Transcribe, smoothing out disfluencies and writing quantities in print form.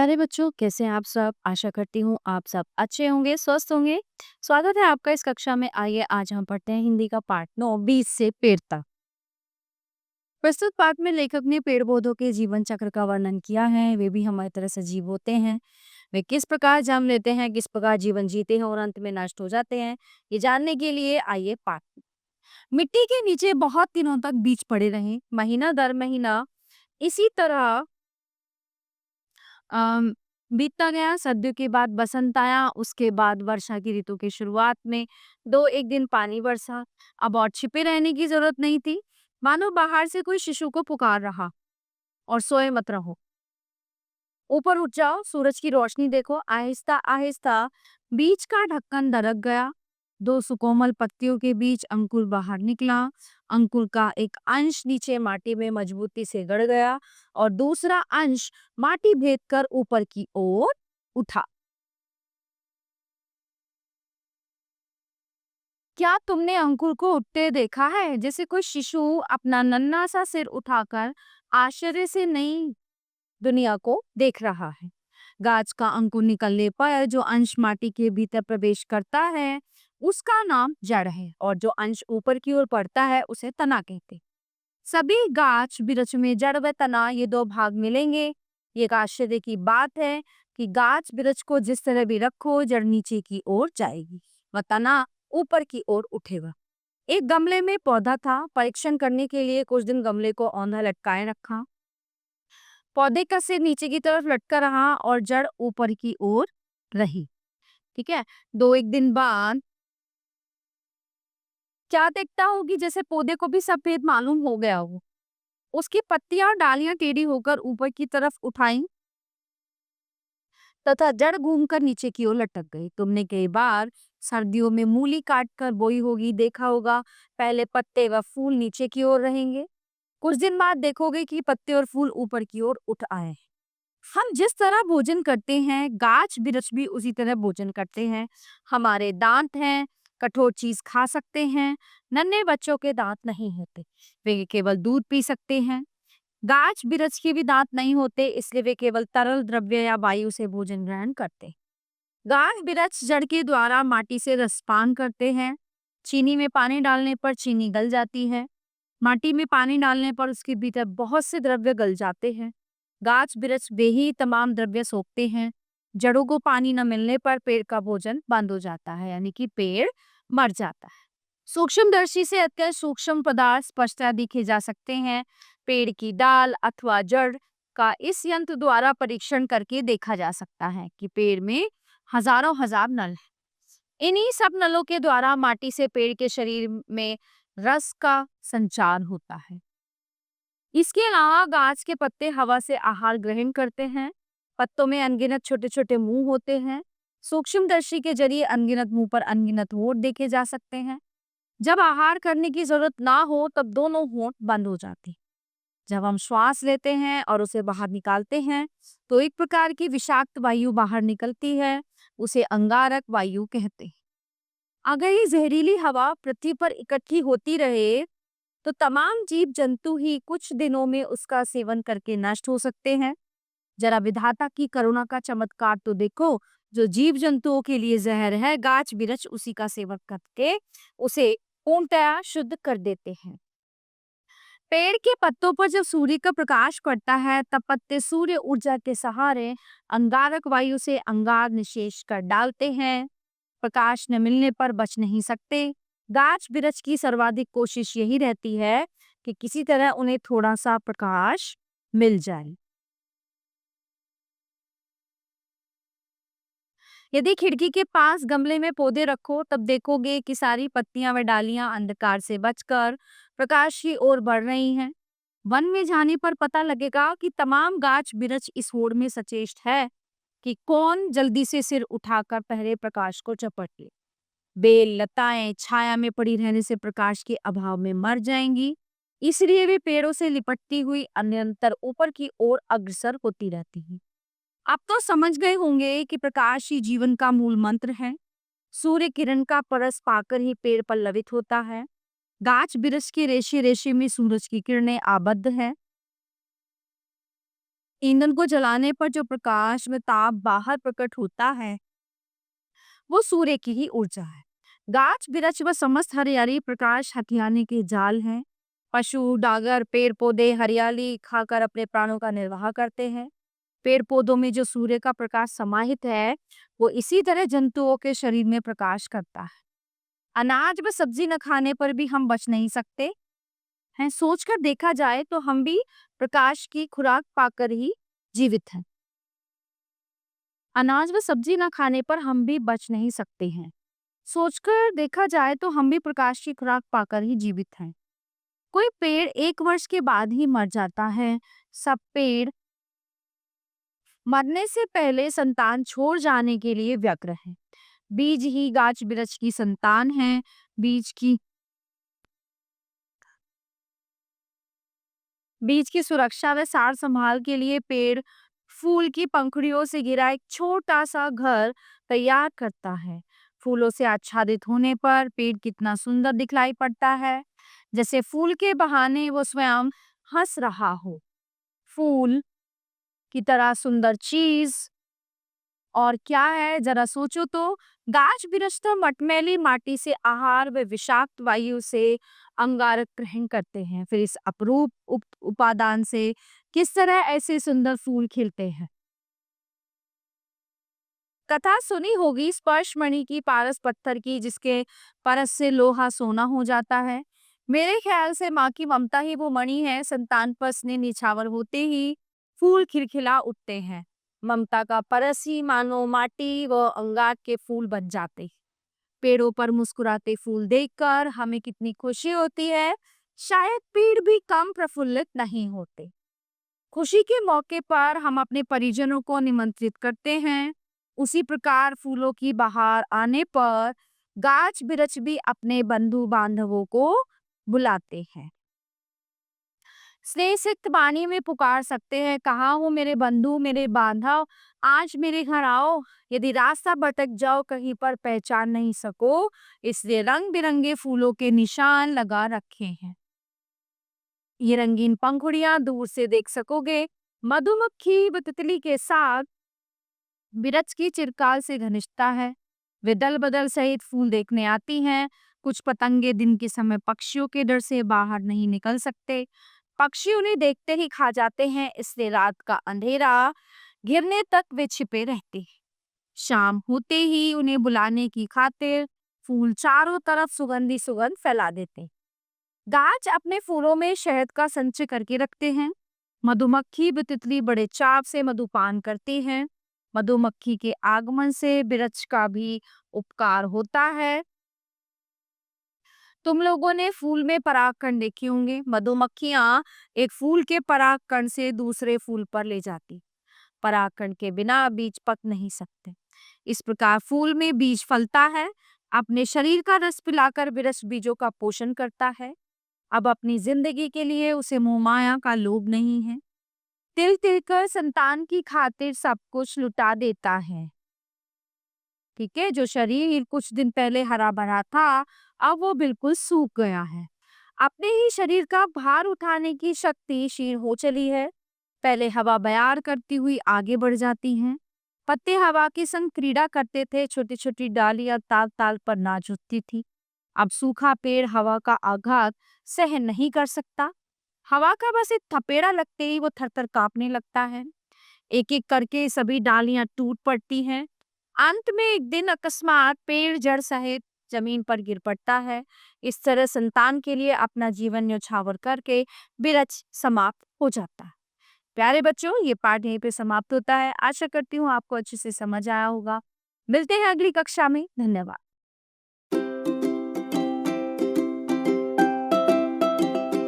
प्यारे बच्चों, कैसे हैं आप सब? आशा करती हूँ आप सब अच्छे होंगे, स्वस्थ होंगे। स्वागत है आपका इस कक्षा में। आइए आज हम पढ़ते हैं हिंदी का पाठ 9 बीज से पेड़ तक। प्रस्तुत पाठ में लेखक ने पेड़ पौधों के जीवन चक्र का वर्णन किया है। वे भी हमारी तरह सजीव होते हैं। वे किस प्रकार जन्म लेते हैं, किस प्रकार जीवन जीते हैं और अंत में नष्ट हो जाते हैं, ये जानने के लिए आइए पाठ। मिट्टी के नीचे बहुत दिनों तक बीज पड़े रहे, महीना दर महीना इसी तरह अम, बीतता गया। सर्दियों के बाद बसंत आया, उसके बाद वर्षा की ऋतु की शुरुआत में दो एक दिन पानी बरसा। अब और छिपे रहने की जरूरत नहीं थी, मानो बाहर से कोई शिशु को पुकार रहा। और सोए मत रहो, ऊपर उठ जाओ, सूरज की रोशनी देखो। आहिस्ता आहिस्ता बीज का ढक्कन दरक गया। दो सुकोमल पत्तियों के बीच अंकुर बाहर निकला। अंकुर का एक अंश नीचे माटी में मजबूती से गड़ गया और दूसरा अंश माटी भेद कर ऊपर की ओर उठा। क्या तुमने अंकुर को उठते देखा है? जैसे कोई शिशु अपना नन्हा सा सिर उठाकर आश्चर्य से नई दुनिया को देख रहा है। गाछ का अंकुर निकलने पर जो अंश माटी के भीतर प्रवेश करता है उसका नाम जड़ है, और जो अंश ऊपर की ओर पड़ता है उसे तना कहते हैं। सभी गाछ बिरछ में जड़ व तना ये दो भाग मिलेंगे। ये एक आश्चर्य की बात है कि गाछ बिरछ को जिस तरह भी रखो, जड़ नीचे की ओर जाएगी व तना ऊपर की ओर उठेगा। एक गमले में पौधा था। परीक्षण करने के लिए कुछ दिन गमले को औंधा लटकाए रखा। पौधे का सिर नीचे की तरफ लटका रहा और जड़ ऊपर की ओर रही। ठीक है। दो एक दिन बाद क्या देखता हूँ कि जैसे पौधे को भी सफेद मालूम हो गया हो। उसकी पत्तियां और डालियां टेढ़ी होकर ऊपर की तरफ उठाई तथा जड़ घूमकर नीचे की ओर लटक गई। तुमने कई बार सर्दियों में मूली काट कर बोई होगी, देखा होगा। पहले पत्ते व फूल नीचे की ओर रहेंगे, कुछ दिन बाद देखोगे कि पत्ते और फूल ऊपर की ओर उठ आए हैं। हम जिस तरह भोजन करते हैं, गाछ बिरछ भी उसी तरह भोजन करते हैं। हमारे दांत हैं, कठोर चीज खा सकते हैं। नन्हे बच्चों के दांत नहीं होते, वे केवल दूध पी सकते हैं। गाछ बिरछ के भी दांत नहीं होते, इसलिए वे केवल तरल द्रव्य या वायु से भोजन ग्रहण करते। गाछ बिरछ जड़ के द्वारा माटी से रसपान करते हैं। चीनी में पानी डालने पर चीनी गल जाती है। माटी में पानी डालने पर उसके भीतर बहुत से द्रव्य गल जाते हैं। गाछ बिरछ वे ही तमाम द्रव्य सोखते हैं। जड़ों को पानी न मिलने पर पेड़ का भोजन बंद हो जाता है, यानी कि पेड़ मर जाता है। सूक्ष्मदर्शी से अत्यंत सूक्ष्म पदार्थ स्पष्टतः दिखे जा सकते हैं। पेड़ की डाल अथवा जड़ का इस यंत्र द्वारा परीक्षण करके देखा जा सकता है कि पेड़ में हजारों हजार नल हैं। इन्हीं सब नलों के द्वारा माटी से पेड़ के शरीर में रस का संचार होता है। इसके अलावा गाछ के पत्ते हवा से आहार ग्रहण करते हैं। पत्तों में अनगिनत छोटे छोटे मुंह होते हैं। सूक्ष्मदर्शी के जरिए अनगिनत मुंह पर अनगिनत होंठ देखे जा सकते हैं। जब आहार करने की जरूरत ना हो तब दोनों होंठ बंद हो जाते हैं। जब हम श्वास लेते हैं और उसे बाहर निकालते हैं तो एक प्रकार की विषाक्त वायु बाहर निकलती है, उसे अंगारक वायु कहते हैं। अगर ये जहरीली हवा पृथ्वी पर इकट्ठी होती रहे तो तमाम जीव जंतु ही कुछ दिनों में उसका सेवन करके नष्ट हो सकते हैं। जरा विधाता की करुणा का चमत्कार तो देखो। जो जीव जंतुओं के लिए जहर है, गाछ बिरछ उसी का सेवन करके उसे पूर्णतया शुद्ध कर देते हैं। पेड़ के पत्तों पर जब सूर्य का प्रकाश पड़ता है तब पत्ते सूर्य ऊर्जा के सहारे अंगारक वायु से अंगार निशेष कर डालते हैं। प्रकाश न मिलने पर बच नहीं सकते। गाछ बिरछ की सर्वाधिक कोशिश यही रहती है कि किसी तरह उन्हें थोड़ा सा प्रकाश मिल जाए। यदि खिड़की के पास गमले में पौधे रखो तब देखोगे कि सारी पत्तियां व डालियां अंधकार से बचकर प्रकाश की ओर बढ़ रही हैं। वन में जाने पर पता लगेगा कि तमाम गाछ बिरछ इस होड़ में सचेष्ट है कि कौन जल्दी से सिर उठाकर पहले प्रकाश को चपट ले। बेल लताएं छाया में पड़ी रहने से प्रकाश के अभाव में मर जाएंगी, इसलिए वे पेड़ों से लिपटती हुई निरंतर ऊपर की ओर अग्रसर होती रहती हैं। आप तो समझ गए होंगे कि प्रकाश ही जीवन का मूल मंत्र है। सूर्य किरण का परस पाकर ही पेड़ पल्लवित होता है। गाछ बिरछ के रेशे रेशे में सूरज की किरणें आबद्ध है। ईंधन को जलाने पर जो प्रकाश में ताप बाहर प्रकट होता है वो सूर्य की ही ऊर्जा है। गाछ बिरछ व समस्त हरियाली प्रकाश हथियाने के जाल हैं। पशु डागर पेड़ पौधे हरियाली खाकर अपने प्राणों का निर्वाह करते हैं। पेड़ पौधों में जो सूर्य का प्रकाश समाहित है वो इसी तरह जंतुओं के शरीर में प्रकाश करता है। अनाज व सब्जी न खाने पर भी हम बच नहीं सकते हैं। सोचकर देखा जाए तो हम भी प्रकाश की खुराक पाकर ही जीवित हैं। अनाज व सब्जी न खाने पर हम भी बच नहीं सकते हैं। सोचकर देखा जाए तो हम भी प्रकाश की खुराक पाकर ही जीवित हैं। कोई पेड़ 1 वर्ष के बाद ही मर जाता है। सब पेड़ मरने से पहले संतान छोड़ जाने के लिए व्यग्र है। बीज ही गाछ बिरछ की संतान है। बीज की सुरक्षा व सार संभाल के लिए पेड़ फूल की पंखुड़ियों से घिरा एक छोटा सा घर तैयार करता है। फूलों से आच्छादित होने पर पेड़ कितना सुंदर दिखलाई पड़ता है, जैसे फूल के बहाने वो स्वयं हंस रहा हो। फूल की तरह सुंदर चीज और क्या है जरा सोचो तो। गाछ बिरछ तो मटमैली माटी से आहार व विषाक्त वायु से अंगारक ग्रहण करते हैं। फिर इस अपरूप उपादान से किस तरह ऐसे सुंदर फूल खिलते हैं। कथा सुनी होगी स्पर्श मणि की पारस पत्थर की, जिसके परस से लोहा सोना हो जाता है। मेरे ख्याल से माँ की ममता ही वो मणि है। संतान पर स्नेह निछावर होते ही फूल खिलखिला उठते हैं। ममता का परस ही मानो माटी व अंगार के फूल बन जाते। पेड़ों पर मुस्कुराते फूल देखकर हमें कितनी खुशी होती है। शायद पेड़ भी कम प्रफुल्लित नहीं होते। खुशी के मौके पर हम अपने परिजनों को निमंत्रित करते हैं। उसी प्रकार फूलों की बहार आने पर गाछ बिरछ भी अपने बंधु बांधवों को बुलाते हैं। स्नेह सिक्त वाणी में पुकार सकते हैं, कहाँ हो मेरे बंधु मेरे बांधव, आज मेरे घर आओ। यदि रास्ता भटक जाओ कहीं पर पहचान नहीं सको, इसलिए रंग बिरंगे फूलों के निशान लगा रखे हैं। ये रंगीन पंखुड़ियां दूर से देख सकोगे। मधुमक्खी व तितली के साथ बिरछ की चिरकाल से घनिष्ठता है। वे दल बदल सहित फूल देखने आती हैं। कुछ पतंगे दिन के समय पक्षियों के डर से बाहर नहीं निकल सकते। पक्षी उन्हें देखते ही खा जाते हैं, इसलिए रात का अंधेरा गिरने तक वे छिपे रहते हैं। शाम होते ही उन्हें बुलाने की खातिर फूल चारों तरफ सुगंधी सुगंध फैला देते। गाछ अपने फूलों में शहद का संचय करके रखते हैं। मधुमक्खी व तितली बड़े चाव से मधुपान करती हैं। मधुमक्खी के आगमन से बिरछ का भी उपकार होता है। तुम लोगों ने फूल में परागकण देखे होंगे। मधुमक्खियां एक फूल के परागकण से दूसरे फूल पर ले जाती। परागकण के बिना बीज पक नहीं सकते। इस प्रकार फूल में बीज फलता है। अपने शरीर का रस पिलाकर बिरछ बीजों का पोषण करता है। अब अपनी जिंदगी के लिए उसे मोहमाया का लोभ नहीं है। तिल तिल कर संतान की खातिर सब कुछ लुटा देता है। ठीक है, जो शरीर कुछ दिन पहले हरा भरा था अब वो बिल्कुल सूख गया है। अपने ही शरीर का भार उठाने की शक्ति क्षीण हो चली है। पहले हवा बयार करती हुई आगे बढ़ जाती हैं। पत्ते हवा के संग क्रीड़ा करते थे। छोटी छोटी डालियां ताल ताल पर नाच उठती थी। अब सूखा पेड़ हवा का आघात सहन नहीं कर सकता। हवा का बस एक थपेड़ा लगते ही वो थरथर कांपने लगता है। एक एक करके सभी डालियां टूट पड़ती हैं। अंत में एक दिन अकस्मात पेड़ जड़ सहित जमीन पर गिर पड़ता है। इस तरह संतान के लिए अपना जीवन न्यौछावर करके बिरछ समाप्त हो जाता है। प्यारे बच्चों, ये पाठ यहीं पे समाप्त होता है। आशा करती हूँ आपको अच्छे से समझ आया होगा। मिलते हैं अगली कक्षा में। धन्यवाद।